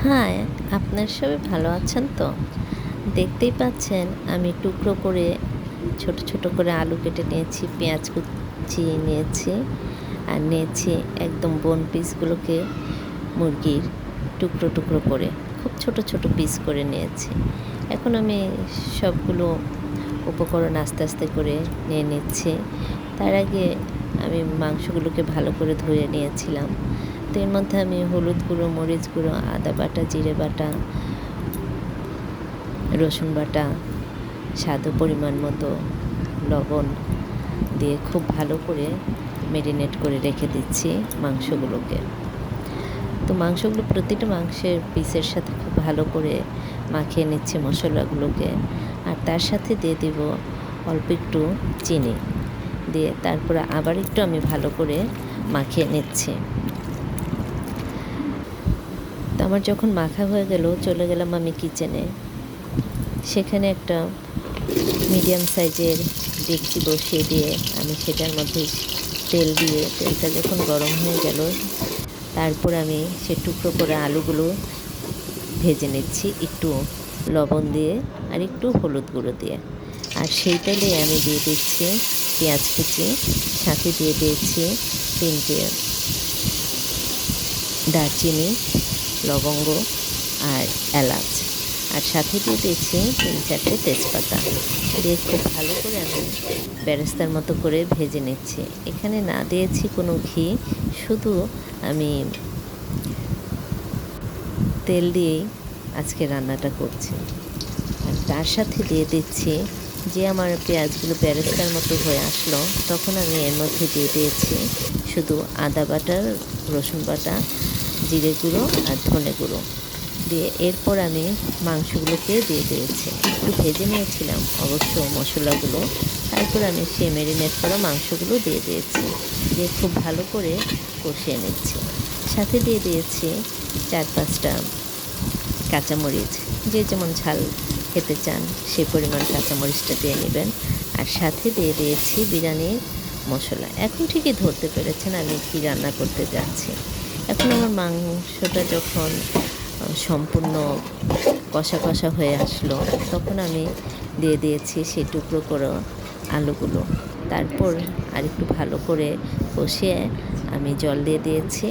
High, আপনার সবাই ভালো আছেন তো? দেখতেই পাচ্ছেন আমি টুকরো করে ছোট ছোট করে আলু কেটে নিয়েছি, পেঁয়াজ কুচিয়ে নিয়েছি আর নিয়েছি একদম বোন পিসগুলোকে মুরগির টুকরো টুকরো করে খুব ছোট ছোট পিস করে নিয়েছি। এখন আমি সবগুলো উপকরণ আস্তে আস্তে করে নিয়ে নিচ্ছি। তার আগে আমি মাংসগুলোকে ভালো করে ধুয়ে নিয়েছিলাম। তো এর মধ্যে আমি হলুদ গুঁড়ো, মরিচ গুঁড়ো, আদা বাটা, জিরে বাটা, রসুন বাটা, স্বাদ পরিমাণ মতো লবণ দিয়ে খুব ভালো করে ম্যারিনেট করে রেখে দিচ্ছি মাংসগুলোকে। তো মাংসগুলো প্রতিটা মাংসের পিসের সাথে খুব ভালো করে মাখিয়ে নিচ্ছি মশলাগুলোকে। আর তার সাথে দিয়ে দেব অল্প একটু চিনি, দিয়ে তারপরে আবার একটু আমি ভালো করে মাখিয়ে নিচ্ছি। তো আমার যখন মাখা হয়ে গেল, চলে গেলাম আমি কিচেনে। সেখানে একটা মিডিয়াম সাইজের ডেকচি বসিয়ে দিয়ে আমি সেটার মধ্যে তেল দিয়ে, তেলটা যখন গরম হয়ে গেল, তারপর আমি সে টুকরো করে আলুগুলো ভেজে নিচ্ছি একটু লবণ দিয়ে আর একটু হলুদ গুঁড়ো দিয়ে। আর সেই তেলে আমি দিয়ে দিচ্ছি পেঁয়াজ কুচি, সাথে দিয়ে দিয়েছি 3টে দারচিনি, লবঙ্গ আর এলাচ, আর সাথে দিয়ে দিয়েছি 3-4টে তেজপাতা দিয়ে খুব ভালো করে আমি বেরেস্তার মতো করে ভেজে নিচ্ছি। এখানে না দিয়েছি কোনো ঘি, শুধু আমি তেল দিয়েই আজকে রান্নাটা করছি। আর তার সাথে দিয়ে দিচ্ছি, যে আমার পেঁয়াজগুলো বেরেস্তার মতো হয়ে আসলো, তখন আমি এর মধ্যে দিয়ে দিয়েছি শুধু আদা বাটা, রসুন বাটা, জিরে গুঁড়ো আর ধনে গুঁড়ো দিয়ে এরপর আমি মাংসগুলোকে দিয়ে দিয়েছি। একটু ভেজে নিয়েছিলাম অবশ্য মশলাগুলো, তারপর আমি সেই ম্যারিনেট করা মাংসগুলো দিয়ে দিয়েছি, দিয়ে খুব ভালো করে কষিয়ে নিচ্ছি। সাথে দিয়ে দিয়েছি 4-5টা কাঁচামরিচ, যে যেমন ঝাল খেতে চান সেই পরিমাণ কাঁচামরিচটা দিয়ে নেবেন। আর সাথে দিয়ে দিয়েছি বিরিয়ানির মশলা। এখন ঠিকই ধরতে পেরেছেন আমি কী রান্না করতে যাচ্ছি। এখন আমার মাংসটা যখন সম্পূর্ণ কষা কষা হয়ে আসলো, তখন আমি দিয়ে দিয়েছি সেই টুকরো করে আলুগুলো। তারপর আরেকটু ভালো করে কষিয়ে আমি জল দিয়ে দিয়েছি।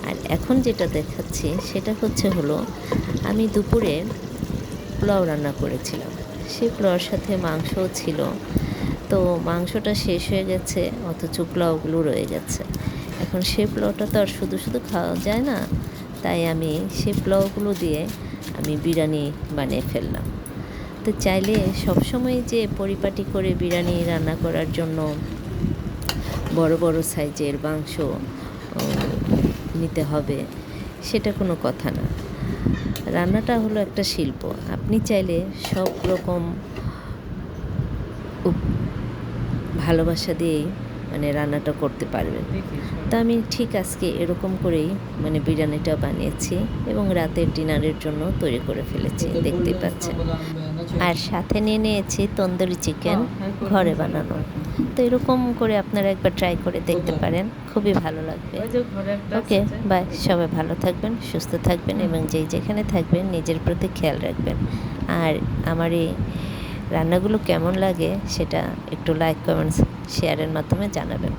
আর এখন যেটা দেখাচ্ছি সেটা হলো আমি দুপুরে পোলাও রান্না করেছিলাম। সেই পোলাওর সাথে মাংসও ছিল। তো মাংসটা শেষ হয়ে গেছে, অথচ পোলাওগুলো রয়ে গেছে। এখন সেই পোলাওটা তো আর শুধু শুধু খাওয়া যায় না, তাই আমি সেই পোলাওগুলো দিয়ে আমি বিরিয়ানি বানিয়ে ফেললাম। তো চাইলে সবসময় যে পরিপাটি করে বিরিয়ানি রান্না করার জন্য বড় বড় সাইজের মাংস নিতে হবে, সেটা কোনো কথা না। রান্নাটা হলো একটা শিল্প। আপনি চাইলে সব রকম ভালোবাসা দিয়েই রান্নাটা করতে পারবেন। তো আমি ঠিক আজকে এরকম করেই বিরিয়ানিটা বানিয়েছি এবং রাতের ডিনারের জন্য তৈরি করে ফেলেছি, দেখতেই পাচ্ছেন। আর সাথে নিয়ে নিয়েছি তন্দুরি চিকেন, ঘরে বানানো। তো এরকম করে আপনারা একবার ট্রাই করে দেখতে পারেন, খুবই ভালো লাগবে। ওকে, বাই। সবাই ভালো থাকবেন, সুস্থ থাকবেন এবং যেখানে থাকবেন নিজের প্রতি খেয়াল রাখবেন। আর আমার এই রান্নাগুলো কেমন লাগে সেটা একটু লাইক, কমেন্টস, শেয়ারের মাধ্যমে জানাবেন।